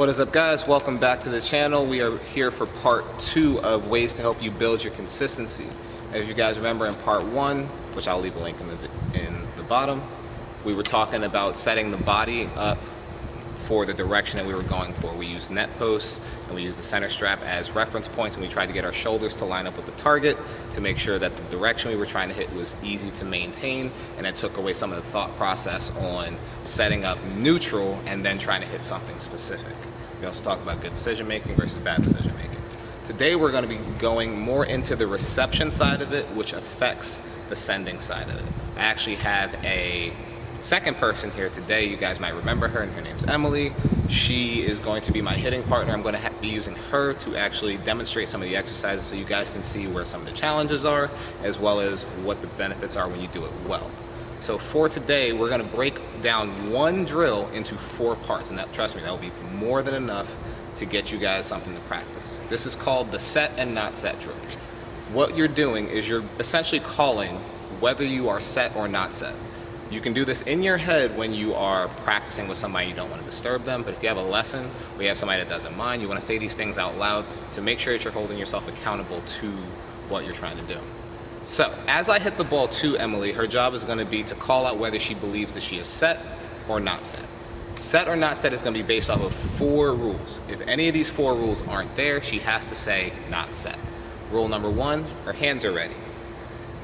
What is up, guys? Welcome back to the channel. We are here for part 2 of ways to help you build your consistency. As you guys remember, in part 1, which I'll leave a link in the bottom, we were talking about setting the body up for the direction that we were going for. We used net posts and we used the center strap as reference points, and we tried to get our shoulders to line up with the target to make sure that the direction we were trying to hit was easy to maintain, and it took away some of the thought process on setting up neutral and then trying to hit something specific. We also talked about good decision making versus bad decision making. Today we're going to be going more into the reception side of it, which affects the sending side of it. I actually have a second person here today. You guys might remember her, and her name's Emily. She is going to be my hitting partner. I'm going to be using her to actually demonstrate some of the exercises so you guys can see where some of the challenges are, as well as what the benefits are when you do it well. So for today, we're going to break down one drill into 4 parts, and that, trust me, that will be more than enough to get you guys something to practice. This is called the set and not set drill. What you're doing is you're essentially calling whether you are set or not set. You can do this in your head when you are practicing with somebody you don't want to disturb them, but if you have a lesson or you have somebody that doesn't mind, you want to say these things out loud to make sure that you're holding yourself accountable to what you're trying to do. So, as I hit the ball to Emily, her job is going to be to call out whether she believes that she is set or not set. Set or not set is going to be based off of 4 rules. If any of these 4 rules aren't there, she has to say not set. Rule number 1, her hands are ready.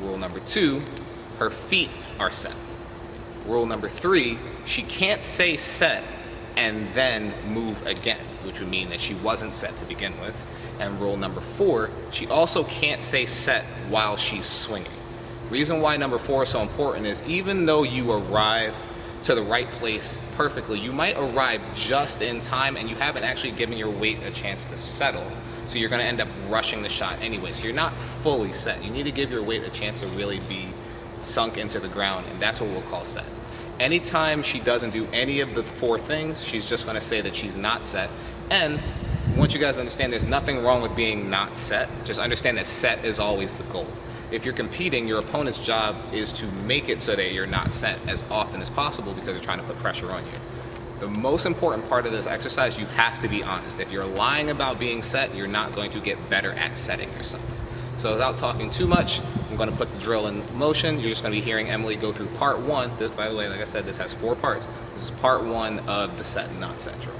Rule number 2, her feet are set. Rule number 3, she can't say set and then move again, which would mean that she wasn't set to begin with. And rule number 4, she also can't say set while she's swinging. Reason why number 4 is so important is even though you arrive to the right place perfectly, you might arrive just in time and you haven't actually given your weight a chance to settle. So you're going to end up rushing the shot anyway. So you're not fully set. You need to give your weight a chance to really be sunk into the ground, and that's what we'll call set. Anytime she doesn't do any of the 4 things, she's just going to say that she's not set. And I want you guys to understand there's nothing wrong with being not set. Just understand that set is always the goal. If you're competing, your opponent's job is to make it so that you're not set as often as possible because they're trying to put pressure on you. The most important part of this exercise, you have to be honest. If you're lying about being set, you're not going to get better at setting yourself. So without talking too much, I'm going to put the drill in motion. You're just going to be hearing Emily go through part 1. This, by the way, like I said, this has 4 parts. This is part 1 of the set and not set drill.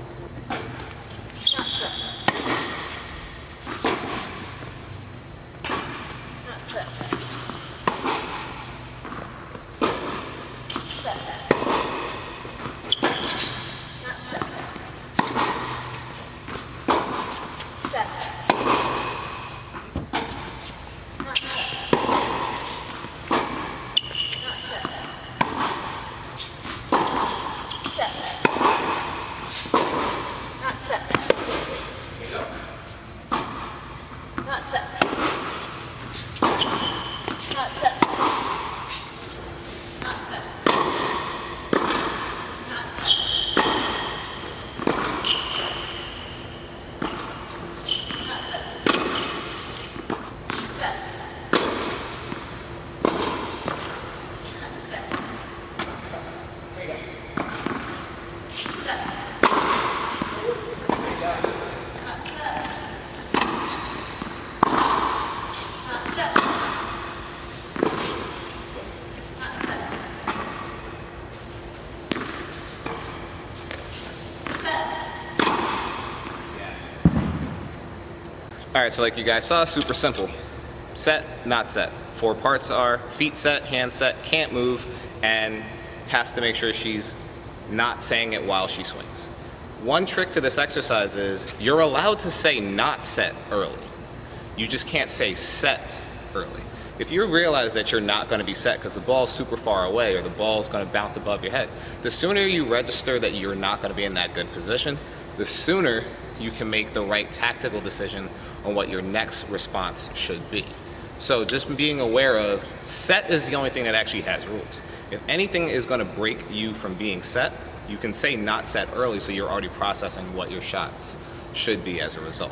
Alright, so like you guys saw, super simple. Set, not set. 4 parts are feet set, hands set, can't move, and has to make sure she's not saying it while she swings. One trick to this exercise is you're allowed to say not set early. You just can't say set early. If you realize that you're not going to be set because the ball's super far away or the ball's going to bounce above your head, the sooner you register that you're not going to be in that good position, the sooner you can make the right tactical decision on what your next response should be. So just being aware of set is the only thing that actually has rules. If anything is going to break you from being set, you can say not set early so you're already processing what your shots should be as a result.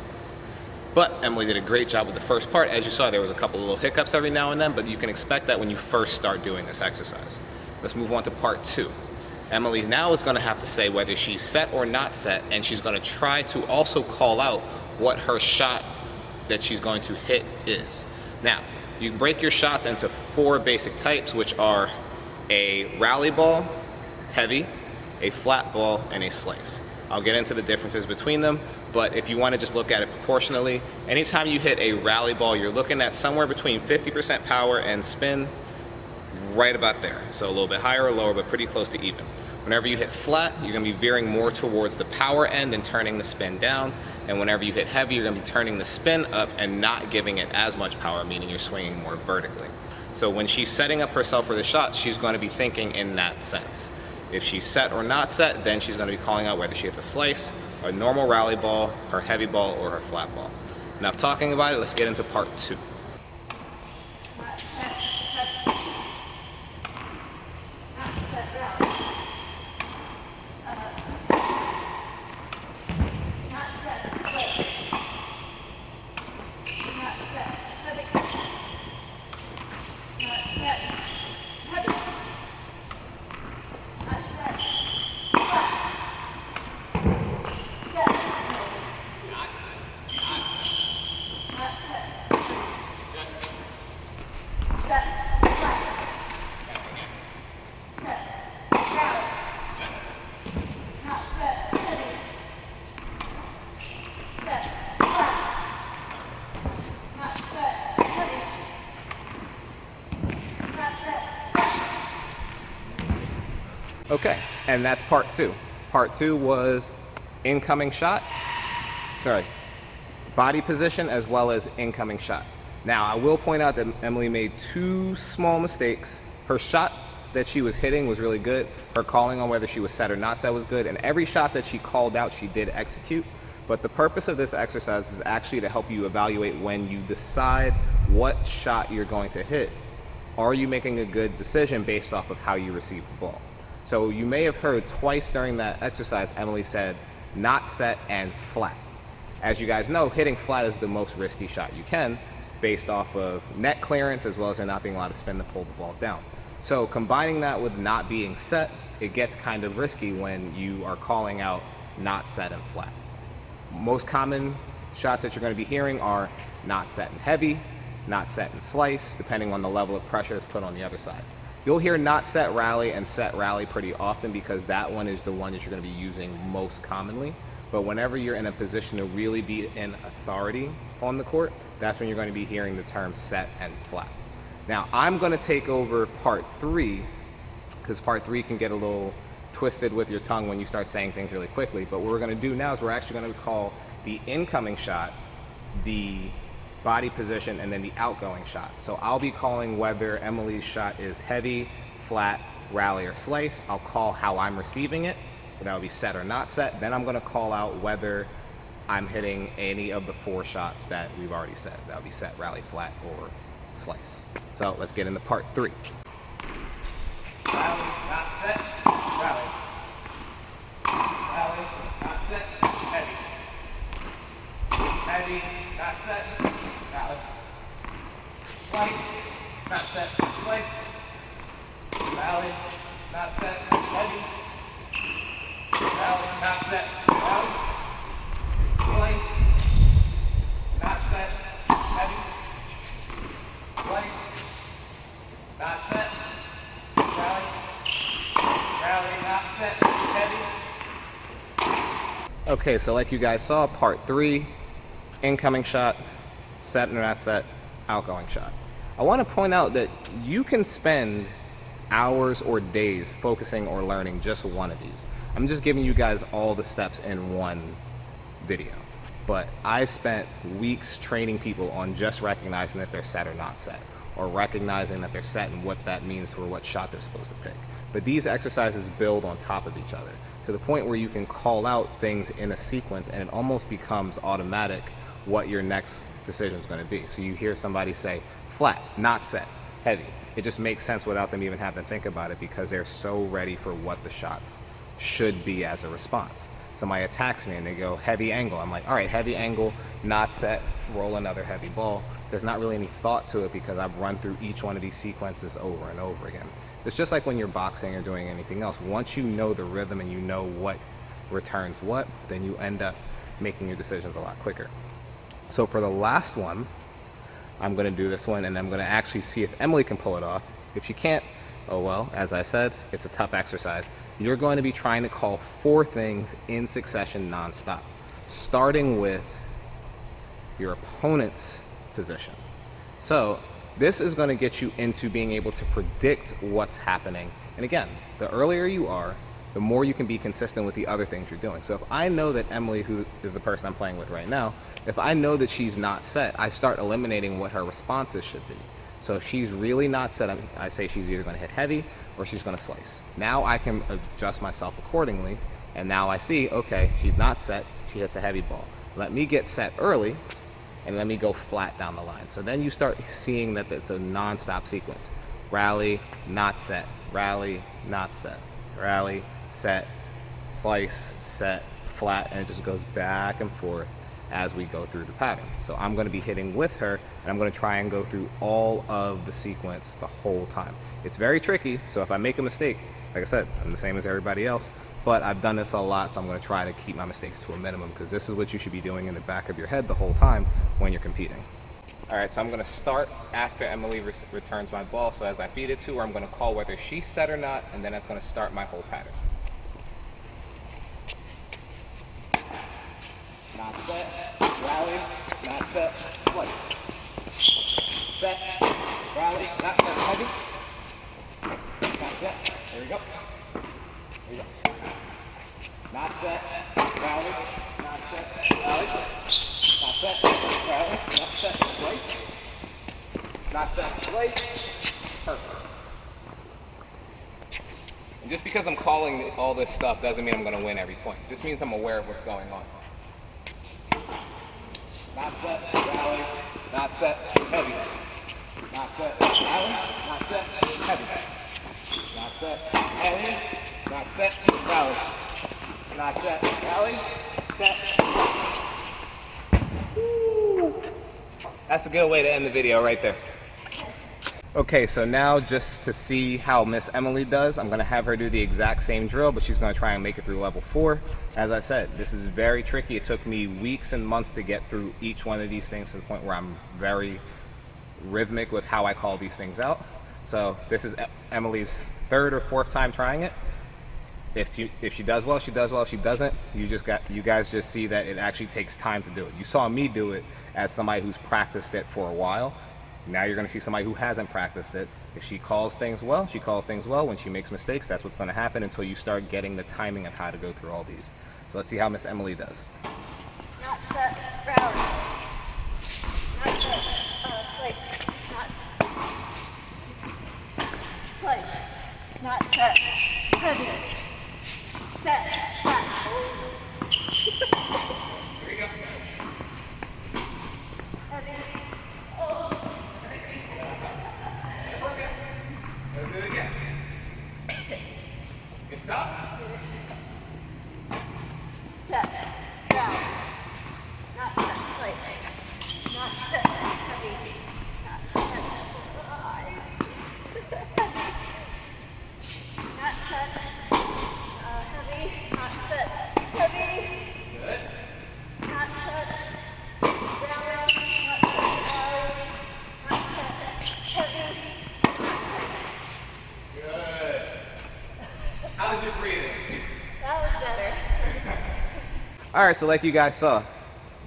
But Emily did a great job with the first part. As you saw, there was a couple of little hiccups every now and then, but you can expect that when you first start doing this exercise. Let's move on to part 2. Emily now is going to have to say whether she's set or not set, and she's going to try to also call out what her shot that she's going to hit is. Now, you can break your shots into 4 basic types, which are a rally ball, heavy, a flat ball, and a slice. I'll get into the differences between them, but if you want to just look at it proportionally, anytime you hit a rally ball, you're looking at somewhere between 50% power and spin, right about there. So a little bit higher or lower, but pretty close to even. Whenever you hit flat, you're going to be veering more towards the power end and turning the spin down. And whenever you hit heavy, you're going to be turning the spin up and not giving it as much power, meaning you're swinging more vertically. So when she's setting up herself for the shot, she's going to be thinking in that sense. If she's set or not set, then she's going to be calling out whether she hits a slice, a normal rally ball, her heavy ball, or her flat ball. Enough talking about it, let's get into part 2. Okay, and that's part 2. Part 2 was incoming shot, body position as well as incoming shot. Now, I will point out that Emily made 2 small mistakes. Her shot that she was hitting was really good. Her calling on whether she was set or not set was good. And every shot that she called out, she did execute. But the purpose of this exercise is actually to help you evaluate when you decide what shot you're going to hit. Are you making a good decision based off of how you receive the ball? So you may have heard twice during that exercise, Emily said not set and flat. As you guys know, hitting flat is the most risky shot you can based off of net clearance as well as there not being a lot of spin to pull the ball down. So combining that with not being set, it gets kind of risky when you are calling out not set and flat. Most common shots that you're going to be hearing are not set and heavy, not set and slice, depending on the level of pressure that's put on the other side. You'll hear not set rally and set rally pretty often because that one is the one that you're going to be using most commonly. But whenever you're in a position to really be in authority on the court, that's when you're going to be hearing the term set and flat. Now, I'm going to take over part 3 because part 3 can get a little twisted with your tongue when you start saying things really quickly. But what we're going to do now is we're actually going to call the incoming shot, the body position, and then the outgoing shot. So I'll be calling whether Emily's shot is heavy, flat, rally, or slice. I'll call how I'm receiving it. That would be set or not set. Then I'm going to call out whether I'm hitting any of the 4 shots that we've already said. That would be set, rally, flat, or slice. So let's get into part 3. Rally, not set, rally. Rally, not set, heavy. Heavy, not set, rally. Slice, not set, slice. Rally, not set, heavy. Rally, not set, rally. Slice, not set, heavy. Slice, not set, rally. Rally, not set, heavy. Okay, so like you guys saw, part 3, incoming shot, set or not set, outgoing shot. I want to point out that you can spend hours or days focusing or learning just one of these. I'm just giving you guys all the steps in one video, but I've spent weeks training people on just recognizing if they're set or not set, or recognizing that they're set and what that means for what shot they're supposed to pick. But these exercises build on top of each other to the point where you can call out things in a sequence and it almost becomes automatic what your next decision is going to be. So you hear somebody say flat, not set, heavy. It just makes sense without them even having to think about it because they're so ready for what the shots should be as a response. Somebody attacks me and they go heavy angle. I'm like, all right, heavy angle, not set, roll another heavy ball. There's not really any thought to it because I've run through each one of these sequences over and over again. It's just like when you're boxing or doing anything else. Once you know the rhythm and you know what returns what, then you end up making your decisions a lot quicker. So for the last one, I'm going to do this one, and I'm going to actually see if Emily can pull it off. If she can't, oh well, as I said, it's a tough exercise. You're going to be trying to call 4 things in succession nonstop, starting with your opponent's position. So this is going to get you into being able to predict what's happening. And again, the earlier you are, the more you can be consistent with the other things you're doing. So if I know that Emily, who is the person I'm playing with right now, if I know that she's not set, I start eliminating what her responses should be. So if she's really not set, I say she's either going to hit heavy or she's going to slice. Now I can adjust myself accordingly, and now I see, okay, she's not set, she hits a heavy ball. Let me get set early, and let me go flat down the line. So then you start seeing that it's a non-stop sequence. Rally, not set, rally, not set, rally, set, slice, set, flat, and it just goes back and forth as we go through the pattern. So I'm going to be hitting with her, and I'm going to try and go through all of the sequence the whole time. It's very tricky, so if I make a mistake, like I said, I'm the same as everybody else, but I've done this a lot, so I'm going to try to keep my mistakes to a minimum, because this is what you should be doing in the back of your head the whole time when you're competing. All right, so I'm going to start after Emily returns my ball. So as I feed it to her, I'm going to call whether she's set or not, and then that's going to start my whole pattern. Not set, rally, not set, slice. Set, rally, not set, heavy. Not set, there we go. There we go. Not set, rally, not set, rally. Not set, rally, not set, slice. Not set, slice. Perfect. And just because I'm calling all this stuff doesn't mean I'm going to win every point. It just means I'm aware of what's going on. Not set, rally, not set, heavy. Not set, rally, not set, heavy. Not set, heavy, not set, rally. Not set, rally, set. Woo. That's a good way to end the video right there. Okay, so now just to see how Miss Emily does, I'm going to have her do the exact same drill, but she's going to try and make it through level 4. As I said, this is very tricky. It took me weeks and months to get through each one of these things to the point where I'm very rhythmic with how I call these things out. So this is Emily's 3rd or 4th time trying it. If she does well, she does well. If she doesn't, you guys just see that it actually takes time to do it. You saw me do it as somebody who's practiced it for a while. Now you're going to see somebody who hasn't practiced it. If she calls things well, she calls things well. When she makes mistakes, that's what's going to happen until you start getting the timing of how to go through all these. So let's see how Miss Emily does. Not set, rally. Not set, slice. Not slice. Not set, heavy. Set, flat. Here we go. Heavy. Let's do it again. Good stuff. Set, rally. Not set, slice. Not set, heavy. Not set, not set, heavy. Not set, heavy. Good. Not set, rally. Not set, rally. Not set, heavy. Good. How's your breathing? That was better. All right, so like you guys saw,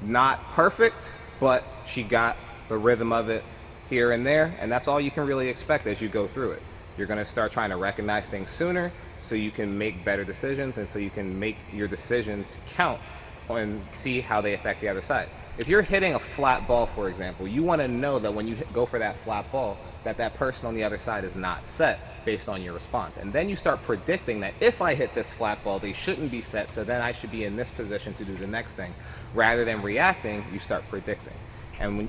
not perfect, but she got the rhythm of it here and there, and that's all you can really expect as you go through it. You're going to start trying to recognize things sooner so you can make better decisions, and so you can make your decisions count and see how they affect the other side. If you're hitting a flat ball, for example, you want to know that when you go for that flat ball, that person on the other side is not set based on your response. And then you start predicting that if I hit this flat ball, they shouldn't be set, so then I should be in this position to do the next thing. Rather than reacting, you start predicting. And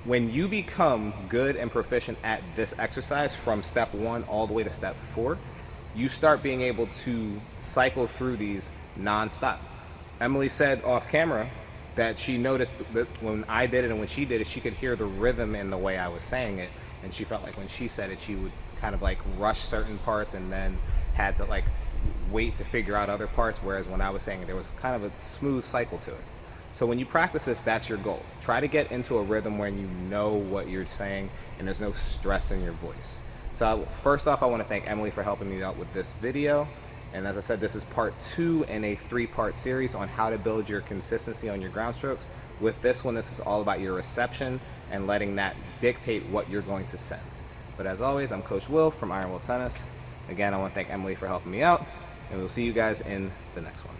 when you become good and proficient at this exercise from step 1 all the way to step 4, you start being able to cycle through these non-stop. Emily said off camera that she noticed that when I did it and when she did it, she could hear the rhythm in the way I was saying it, and she felt like when she said it, she would kind of like rush certain parts and then had to like wait to figure out other parts, whereas when I was saying there was kind of a smooth cycle to it. So when you practice this, that's your goal. Try to get into a rhythm when you know what you're saying and there's no stress in your voice. So first off, I want to thank Emily for helping me out with this video. And as I said, this is part 2 in a 3-part series on how to build your consistency on your ground strokes. With this one, this is all about your reception and letting that dictate what you're going to send. But as always, I'm Coach Will from Iron Will Tennis. Again, I want to thank Emily for helping me out, and we'll see you guys in the next one.